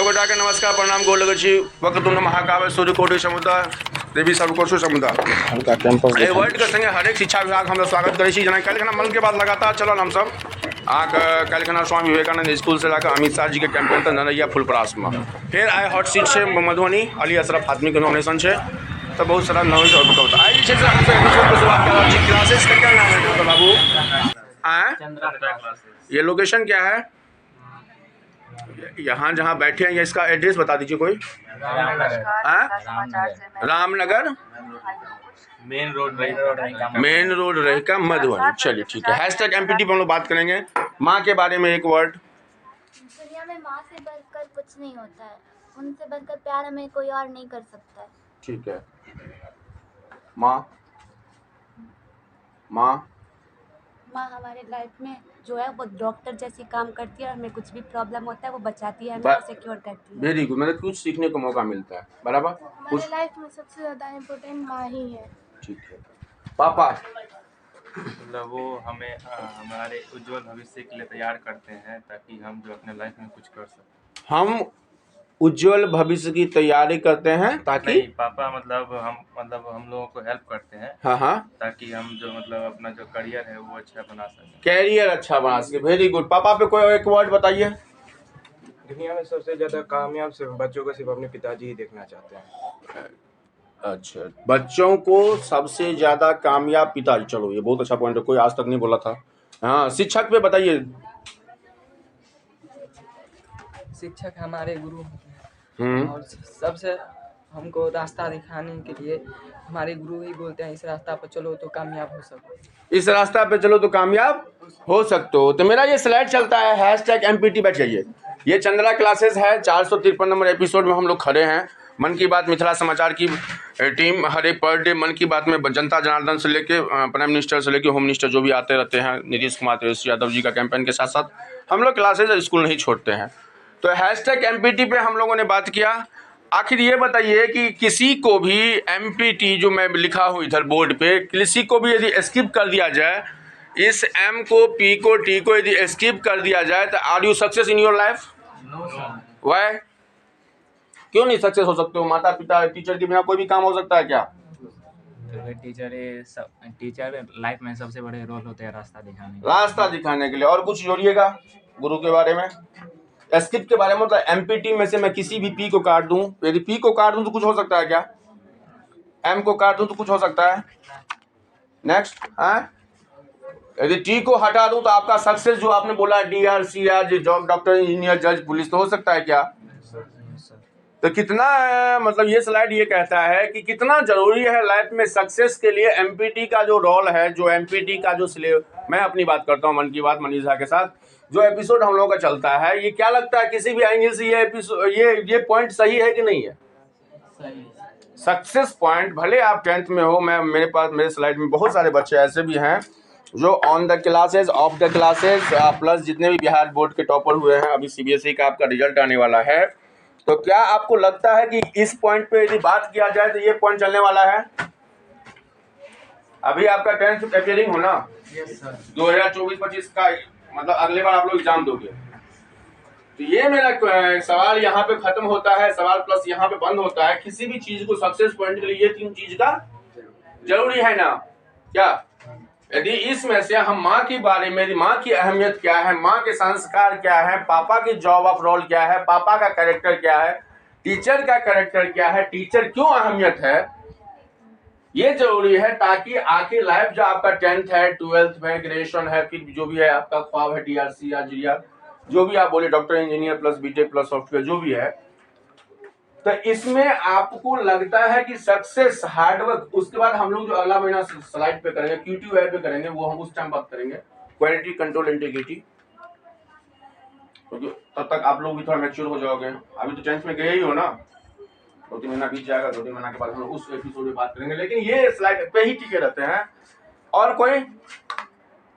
बेटा के नमस्कार प्रणाम गोल लगै छी वक्रतुंड महाकाव्य सूर्यकोटि समुद्र देवी सर्वकोटि समुद्र हल्का कैंपस एहि वर्ल्ड के संगे हरेक शिक्षा विभाग हम स्वागत करै छी। जेना काल्हि मन के बात लगातार चलल हमसब अहाँके काल्हि स्वामी विवेकानंद स्कूल से लऽ कऽ अमित शाह जी के कैंपेन तक नरैया फुलपरास में फिर आइ हॉट सीट छै मधुबनी अली अशरफ फातमी के नॉमिनेशन छै तो बहुत सारा नॉलेज और कविता आइ जे छै से हमसब एपिसोड के शुरुआत कर रहल छी। क्लासेस का क्या नाम है डॉक्टर बाबू? आए ये लोकेशन क्या है? यहाँ जहाँ बैठे हैं ये इसका एड्रेस बता दीजिए कोई। रामनगर मेन रोड रहेगा मधुबनी। चलिए ठीक है। हैशटैग एमपीटी पर हम लोग बात करेंगे। माँ के बारे में एक वर्ड। दुनिया में माँ से बढ़कर कुछ नहीं होता है, उनसे बढ़कर प्यार हमें कोई और नहीं कर सकता है। ठीक है। माँ माँ माँ हमारे लाइफ में जो है वो डॉक्टर जैसी काम करती है और हमें कुछ भी प्रॉब्लम होता है वो बचाती है, हमें और सिक्योर करती है। Very good. मतलब कुछ सीखने को मौका मिलता है बराबर। हमारे लाइफ में सबसे ज़्यादा इम्पोर्टेंट माँ ही है। ठीक है। पापा मतलब वो हमें हमारे उज्जवल भविष्य के लिए तैयार करते हैं ताकि हम जो अपने लाइफ में कुछ कर सकें। हम उज्जवल भविष्य की तैयारी करते हैं ताकि नहीं, पापा मतलब हम लोगों को हेल्प करते हैं। हाँ हाँ ताकि हम जो मतलब अपना जो करियर है वो अच्छा बना सकें। कैरियर अच्छा बना सके। Very good. पापा पे कोई एक वर्ड बताइए। दुनिया में सबसे ज्यादा कामयाब सिर्फ बच्चों को सिर्फ अपने पिताजी ही देखना चाहते हैं। अच्छा, बच्चों को सबसे ज्यादा कामयाब पिताजी। चलो ये बहुत अच्छा पॉइंट है, कोई आज तक नहीं बोला था। हाँ, शिक्षक पे बताइए। शिक्षक हमारे गुरु होते हैं और सबसे हमको रास्ता दिखाने के लिए हमारे गुरु ही बोलते हैं इस रास्ता पर चलो तो कामयाब हो सको। इस रास्ता पे चलो तो कामयाब हो सकते हो। तो मेरा ये स्लाइड चलता है हैशटैग एमपीटी बैठ जाइए। ये चंद्रा क्लासेस है। 453 नंबर एपिसोड में हम लोग खड़े हैं। मन की बात मिथिला समाचार की टीम हर एक पर डे मन की बात में जनता जनार्दन से लेके प्राइम मिनिस्टर से लेके होम मिनिस्टर जो भी आते रहते हैं, नीतीश कुमार तेजस्वी यादव जी का कैंपेन के साथ साथ हम लोग क्लासेज स्कूल नहीं छोड़ते हैं। तो हैशटैग एमपीटी पे हम लोगों ने बात किया। आखिर ये बताइए कि किसी को भी एमपीटी जो मैं लिखा हूँ इधर बोर्ड पे, किसी को भी यदि स्किप कर दिया जाए, इस एम को पी को टी को यदि स्किप कर दिया जाए तो are you success in your life? Why? क्यों नहीं सक्सेस हो सकते हो? माता पिता टीचर के बिना कोई भी काम हो सकता है क्या? तो टीचर लाइफ में सबसे बड़े रोल होते हैं रास्ता दिखाने के लिए। और कुछ जोड़िएगा गुरु के बारे में। स्किप के बारे में मतलब एमपीटी में से मैं किसी भी पी को काट दूं, यदि पी को काट दूं तो कुछ हो सकता है क्या? एम को काट दूं तो कुछ हो सकता है? नेक्स्ट यदि टी को हटा दूं तो आपका सक्सेस जो आपने बोला डीआरसी या जॉब डॉक्टर इंजीनियर जज पुलिस तो हो सकता है क्या? तो कितना मतलब ये स्लाइड ये कहता है कि कितना जरूरी है लाइफ में सक्सेस के लिए एमपीटी का जो रोल है, जो एमपीटी का जो मैं अपनी बात करता हूँ मन की बात मनीष झा के साथ जो एपिसोड हम लोगों का चलता है, ये क्या लगता है किसी भी एंगल से ये एपिसोड ये पॉइंट सही है कि नहीं है? Success point. भले आप 10th में हो, मेरे स्लाइड में बहुत सारे बच्चे ऐसे भी हैं जो on the classes of the classes plus जितने भी बिहार बोर्ड के टॉपर हुए हैं। अभी सीबीएसई का आपका रिजल्ट आने वाला है। तो क्या आपको लगता है कि इस पॉइंट पे यदि बात किया जाए तो ये पॉइंट चलने वाला है? अभी आपका 10th अपियरिंग हो ना? 2024-25 का मतलब अगले बार आप लोग एग्जाम दोगे। तो ये मेरा सवाल यहाँ पे खत्म होता है, सवाल प्लस यहाँ पे बंद होता है। किसी भी चीज को सक्सेस पॉइंट के लिए ये 3 चीज का जरूरी है ना? क्या यदि इसमें से हम माँ के बारे में, माँ की अहमियत क्या है, माँ के संस्कार क्या है, पापा की जॉब ऑफ रोल क्या है, पापा का कैरेक्टर क्या है, टीचर का कैरेक्टर क्या है, टीचर क्यों अहमियत है, ये जरूरी है ताकि आखिर लाइफ जो आपका 10th है, 12th है, ग्रेजुएशन है, फिर जो भी है आपका ख्वाब है डीआरसी या जीआर जो भी आप बोले doctor engineer plus BTech plus software जो भी है, तो इसमें आपको लगता है कि सक्सेस हार्डवर्क। उसके बाद हम लोग जो अगला महीना स्लाइड पे करेंगे क्यूटी वेब पे करेंगे, वो हम उस टाइम बात करेंगे क्वालिटी कंट्रोल इंटीग्रिटी। तो तब तक आप लोग भी थोड़ा मैच्योर हो जाओगे। अभी तो 10th में गए ही हो ना, 2-3 महीना बीत जाएगा। 2-3 महीना के बाद हम लोग उस एपिसोड में बात करेंगे, लेकिन ये स्लाइड पे ही टिके रहते हैं। और कोई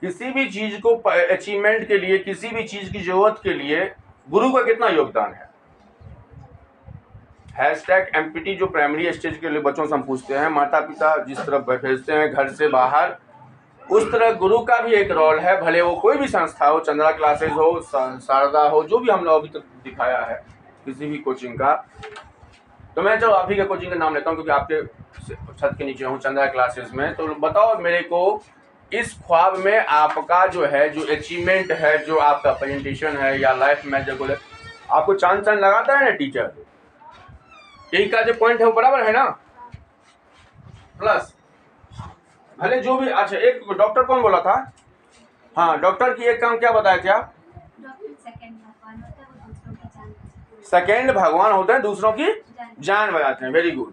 किसी भी चीज को अचीवमेंट के लिए, किसी भी चीज की जरूरत के लिए गुरु का कितना योगदान है? हैशटैग एमपीटी जो प्राइमरी स्टेज के लिए बच्चों से हम पूछते हैं, माता पिता जिस तरफ भेजते हैं घर से बाहर, उस तरह गुरु का भी एक रोल है। भले वो कोई भी संस्था हो, चंद्रा क्लासेस हो, शारदा हो, जो भी हम लोग अभी तक दिखाया है, किसी भी कोचिंग का, तो मैं चलो आप ही के कोचिंग का नाम लेता हूँ क्योंकि आपके छत के नीचे हूँ, चंद्रा क्लासेस में। तो बताओ मेरे को, इस ख्वाब में आपका जो है, जो अचीवमेंट है, जो आपका प्रेजेंटेशन है या लाइफ में जो बोले आपको चांद चांद लगाता है ना टीचर, यही का जो पॉइंट है वो बराबर है ना, प्लस भले जो भी। अच्छा, एक डॉक्टर कौन बोला था? हाँ, डॉक्टर की एक काम क्या बताया थे आप? सेकेंड भगवान होते हैं, दूसरों की जान बचाते हैं। Very good.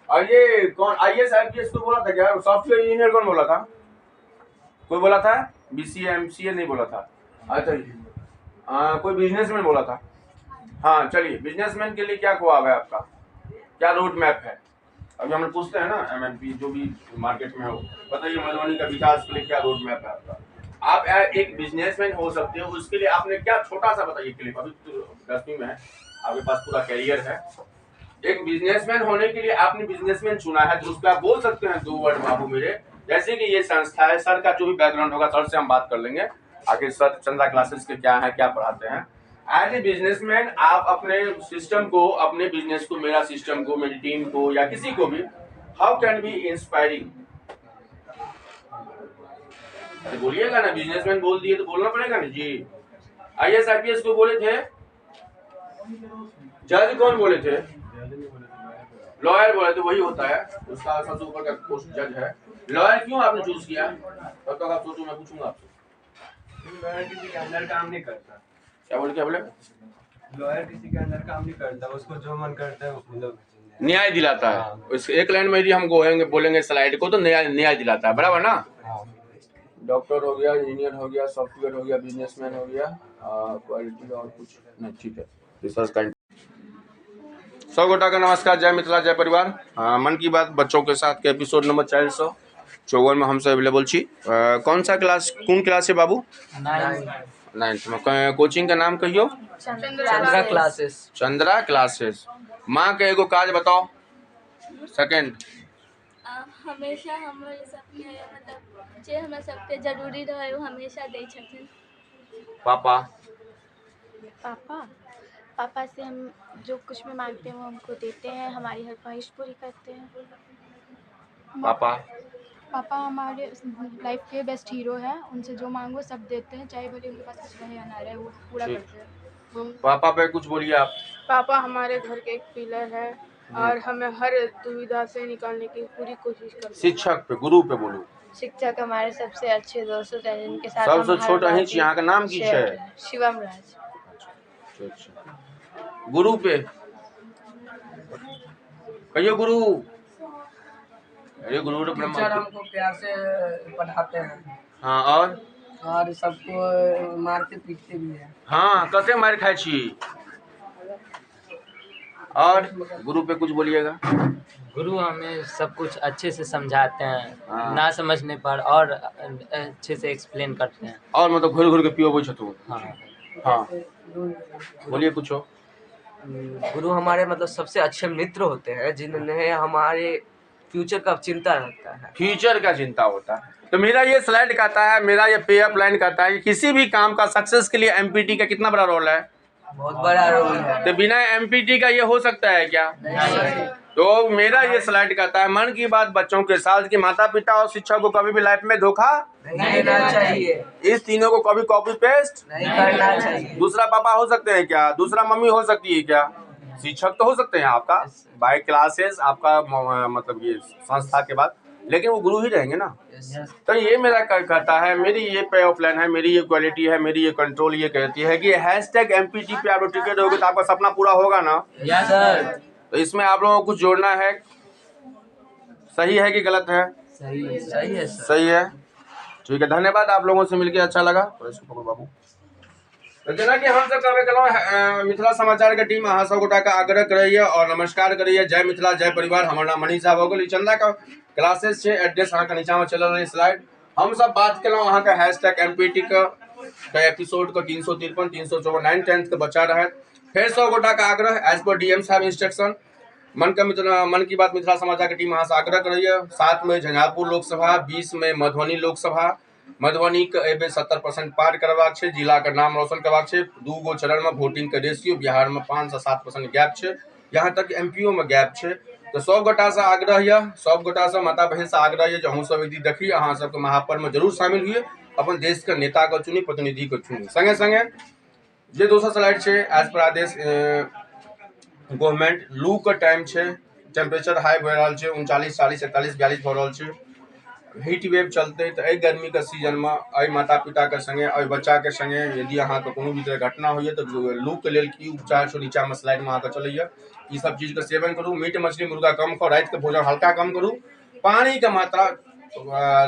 और ये कौन IAS IPS को बोला था क्या? सॉफ्टवेयर इंजीनियर कौन बोला था? कोई बोला था? BCA MCA नहीं बोला था। अच्छा, कोई बिजनेसमैन बोला था। हाँ चलिए, बिजनेसमैन के लिए क्या ख्वाब है आपका, क्या रोड मैप है? अभी हम लोग पूछते हैं ना MNP जो भी मार्केट में हो, बताइए मधुबनी का विकास के लिए क्या रोड मैप है आपका? आप एक बिजनेसमैन हो सकते हो, उसके लिए आपने क्या, छोटा सा बताइए क्लिप। अभी तो 10वीं में है, आपके पास पूरा कैरियर है। एक बिजनेसमैन होने के लिए आपने बिजनेसमैन चुना है, तो उस पर आप बोल सकते हैं 2 वर्ड बाबू मेरे। जैसे कि ये संस्था है, सर का जो भी बैकग्राउंड होगा सर से हम बात कर लेंगे, आखिर सर चंद्रा क्लासेस के क्या है, क्या पढ़ाते हैं। एज ए बिजनेसमैन आप अपने सिस्टम को, अपने बिजनेस को, मेरा सिस्टम को, मेरी टीम को या किसी को भी, हाउ कैन बी इंस्पायरिंग? अरे बोलिएगा ना, बिजनेसमैन बोल दिए तो बोलना पड़ेगा ना जी। IAS IPS को बोले थे, जज कौन बोले थे? लॉयर बोले थे, वही होता है, उसका सबसे ऊपर का पोस्ट जज है। लॉयर क्यों आपने चूज किया? तब तक आप सोचो, मैं पूछूंगा आपसे। लॉयर किसी के अंदर काम नहीं करता। क्या बोले? लॉयर किसी के अंदर काम नहीं करता, उसको जो मन करता है वो मतलब न्याय दिलाता है। उस एक लाइन में यदि हम बोलेंगे स्लाइड को, तो न्याय दिलाता है, बराबर ना? डॉक्टर हो गया, इंजीनियर हो गया, सॉफ्टवेयर हो गया, बिजनेसमैन हो गया, क्वालिटी और कुछ नहीं, ठीक है। रिसर्च का 100 गोटा का नमस्कार, जय मिथिला, जय परिवार। मन की बात बच्चों के साथ के एपिसोड नंबर 454 में हमसे अवेलेबल छी। कौन सा क्लास, कौन क्लास है बाबू? 9th में। कोचिंग का नाम कहियो? चंद्रा क्लासेस। चंद्रा क्लासेस। माँ के एगो काज बताओ। सेकंड, हमेशा हमारे सबके मतलब जे हमरा सबके जरूरी रहे वो हमेशा दै छथिन। पापा? पापा से हम जो कुछ भी मांगते हैं वो हमको देते हैं, हमारी हर ख्वाहिश पूरी करते हैं। पापा हमारे लाइफ के बेस्ट हीरो हैं, उनसे जो मांगो सब देते हैं, चाहे भले उनके पास कुछ रहे या ना रहे, वो पूरा करते हैं। पापा पे कुछ बोलिए आप। पापा हमारे घर के एक पिलर है और हमें हर दुविधा से निकालने की पूरी कोशिश करते हैं। शिक्षक पे, गुरु पे बोलो। शिक्षक हमारे सबसे अच्छे दोस्त हैं, जिनके साथ सबसे छोटा ही यहाँ का नाम की है? शिवम राज। अच्छा। गुरु पे कहियो गुरु। अरे गुरु टीचर हमको प्यार से पढ़ाते हैं। हाँ, और सबको मारते पीटते भी है। हाँ, कते मार खाए छी। और गुरु पे कुछ बोलिएगा। गुरु हमें सब कुछ अच्छे से समझाते हैं, हाँ। ना समझने पर और अच्छे से एक्सप्लेन करते हैं। और मतलब घुर के पियो छतु। हाँ, हाँ, बोलिए कुछ हो। गुरु हमारे मतलब सबसे अच्छे मित्र होते हैं, जिन्हें हमारे फ्यूचर का चिंता रहता है। फ्यूचर का चिंता होता है। तो मेरा ये स्लाइड कहता है, मेरा ये पे अप लाइन कहता है कि किसी भी काम का सक्सेस के लिए MPT का कितना बड़ा रोल है? बहुत बड़ा रोल है। तो बिना MPT का ये हो सकता है क्या? नहीं। तो मेरा ये स्लाइड कहता है, मन की बात बच्चों के साथ कि माता पिता और शिक्षक को कभी भी लाइफ में धोखा नहीं देना चाहिए। इस तीनों को कभी कॉपी पेस्ट नहीं करना चाहिए। दूसरा पापा हो सकते हैं क्या? दूसरा मम्मी हो सकती है क्या? शिक्षक तो हो सकते हैं आपका बाय क्लासेस, आपका मतलब ये संस्था के बाद, लेकिन वो गुरु ही रहेंगे ना। तो ये मेरा कहता है, मेरी ये पे ऑफ लाइन है, मेरी ये क्वालिटी है, मेरी ये कंट्रोल ये कहती है कि #MPT पे आप लोग टिकट दोगे तो आपका सपना पूरा होगा ना? Yes sir. तो इसमें आप लोगों को कुछ जोड़ना है। सही है कि गलत है? सही है सर। सही है, ठीक है। धन्यवाद, आप लोगों से मिलकर अच्छा लगा। बाबू, तो जेना कि हम सब कहबे केलहुँ, मिथिला समाचार के टीम अहाँ सब गोटा के आग्रह करैए और नमस्कार करैए। जय मिथिला, जय परिवार। हमर नाम मनीष झा भऽ गेल। चंदा का क्लासेस छै, एड्रेस अहाँ के नीचा में चलल रही स्लाइड। हम सब बात केलहुँ अहाँ के #MPT के एपिसोड के 353, 354, 9th 10th के बच्चा रहे। फिर 100 गोटा का आग्रह एज पर DM साहब इंस्ट्रक्शन। मन की बात मिथिला समाचार के टीम अहाँ से आग्रह करैए। 7 में झंझारपुर लोकसभा, 20 में मधुबनी लोकसभा, मधुबनी के एबे 70% पार करबाक छै, जिला के नाम रोशन करबाक छै। 2 गो चरण में वोटिंग के रेशियो बिहार में 5 से 7% गैप छै, यहाँ तक एमपीओ में गैप छै। तो सब गोटा से आग्रह है, सब गोटा से माता बहन से आग्रह है, जो अहूँ सब यदि देखी अहाँ सबके महापर्व में जरूर शामिल हुए, अपन देश के नेता के चुनी, प्रतिनिधि के चुनी। संगे संगे जे दोसर स्लाइड छै, एज पर आदेश गवर्नमेंट लू के टाइम छै, टेम्परेचर हाई भऽ रहल छै, 39, 40, 41, 42 भऽ रहल छै। हीट वेव चलते तो एहि गर्मी के सीजन में एहि माता पिता के संगे एहि बच्चा के संगे यदि अहाँ के कोनो भी तरह घटना होइए तो लू के लेल की उपचार छै, नीचा में स्लाइड में अहाँ के चलैया। ई सब चीज के सेवन करू, मीट मछली मुर्गा कम खाओ, रात के भोजन हल्का कम करू, पानी के मात्रा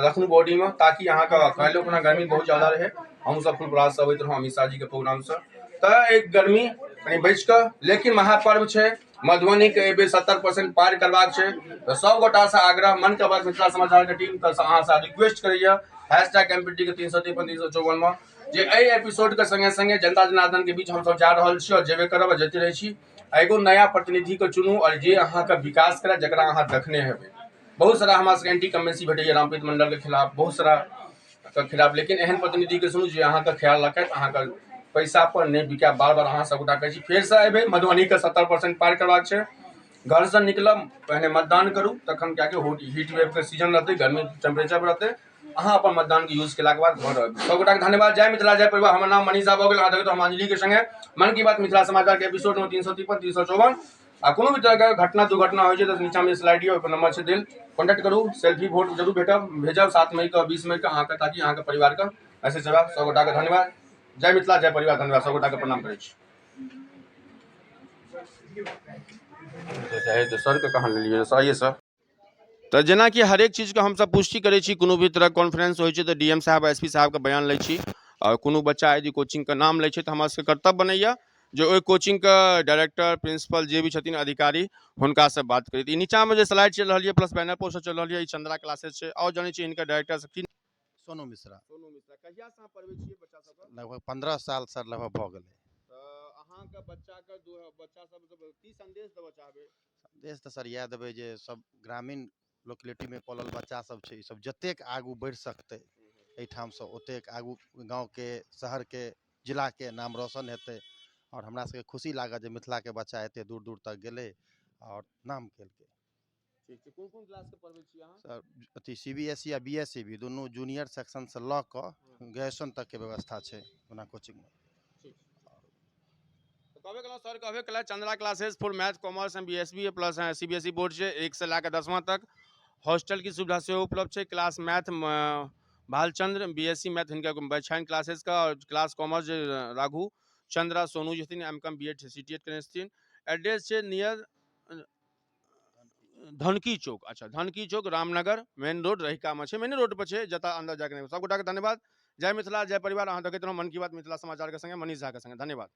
रखू बॉडी में, ताकि अहाँ के कहलो अपना गर्मी बहुत ज्यादा रहे। हम सब फुल प्रयास से अबैत रहूँ अमित शाह जी के प्रोग्राम से, तो एक गर्मी कहीं बचि कऽ, लेकिन महापर्व छै मधुबनी के एबे 70% पार करबाक छै। तो सब गोटा से आग्रह, मन के बात मिथिला समाचार के टीम के अहाँ से रिक्वेस्ट करैया, #MPT के 353 354 में जे एहि एपिसोड के संगे संगे जनता जनार्दन के बीच हम सब जा रहल छी और जेबे करब, जेते रहे छी। एगो नया प्रतिनिधि के चुनू और जे अहाँ के विकास करे, जकरा अहाँ देखने हेबै। बहुत सारा हमरा सबके एंटी कमेंसी भेटैया रामप्रीत मंडल के खिलाफ, बहुत सारा के खिलाफ, लेकिन एहन प्रतिनिधि के चुनू जे अहाँ के ख्याल रखत, अहाँ के पैसा पर नहीं बिका। बार बार अहाँ सब गोटा कहै छी, फेर से एबे मधुबनी के 70% पार करबाक छै। घर से निकलब पहले मतदान करू, तखन क्या हीट वेव के सीजन रहते, गर्मी टेम्परेचर रहते, अहाँ अपन मतदान के यूज केला के बाद घर आबि। सब गोटा के धन्यवाद। जय मिथिला, जय परिवार। हमर नाम मनीषा भऽ गेल, अहाँ देखैत हम अंजलि के संगे मन की बात मिथिला समाचार के एपिसोड में 353 354। आ कोनो भी तरह के घटना दुर्घटना होइ छै तो नीचा में स्लाइड पर नंबर छै देल, कॉन्टेक्ट करू। सेल्फी वोट जरूर भेजब 7 मई के 20 मई के अहाँ के, ताकि अहाँ के परिवार के ऐसे जवाब। सब गोटा के धन्यवाद। जय मिथिला, जय परिवार। धन्यवाद, सब गोटा के प्रणाम करै छी। तो सर के कहाँ लेलिए सर, ये सर तो जेना कि हरेक चीज के हम सब पुष्टि करै छी, कोनो भी तरह कॉन्फ्रेंस होइ छै तो डीएम साहब एसपी साहब के बयान लै छी, और कोनो बच्चा यदि कोचिंग के नाम लै छै तो हमरा सबके कर्तव्य बनैया जो ओहि कोचिंग के डायरेक्टर प्रिंसिपल जे भी छथिन अधिकारी हुनका से बात करी। ई नीचा में जे स्लाइड चल रही है प्लस बैनर पोस्टर चल रही है, ई चंद्रा क्लासेस छै, और जानै छी इनका डायरेक्टर सब सोनू मिश्रा। सोनू मिश्रा कहिया से पढ़बै छियै बच्चा सबके? लगभग 15 साल सर लगभग भऽ गेलै। अहाँ के बच्चा सब की संदेश देबऽ चाहबै? संदेश तऽ सर इएह देबै जे सब ग्रामीण लोकेलिटी में पलल बच्चा सब छै, ई सब जतेक आगू बढ़ि सकतै एहिठाम से ओतेक आगू गाँव के, शहर के, जिला के नाम रोशन हेतै। और हमरा सबके खुशी लागत जे मिथिला के बच्चा एते दूर दूर तक गेलै और नाम केलकै। ठीक छै, कोन क्लास के पढ़बै छी अहाँ? सर अथी CBSE आ BSc भी दुनू जूनियर सेक्शन से लऽ कऽ ग्रेजुएशन तक के व्यवस्था छै ओना कोचिंग में। कहबे केलहुँ सर, कहबे केलहुँ Chandra classes for math commerce and BSB plus CBSE board छै, 1 से लेकर 10वां तक। हॉस्टल की सुविधा से उपलब्ध है। Class math Bhalchandra, BSc math इनका बैछाइन क्लासेस का, और क्लास कॉमर्स राघु चंद्रा सोनू छथिन, M.Com B.Ed CTET करेने छथिन। एड्रेस छै नियर धनकी चौक, अच्छा धनकी चौक रामनगर मेन रोड रहिका में छै, मेन रोड पर छै, जतऽ अंदर जाके। सब गोटा के धन्यवाद। जय मिथिला, जय परिवार। अहाँ देखैत रहू मन की बात मिथिला समाचार के संगे मनीष झा के संगे। धन्यवाद।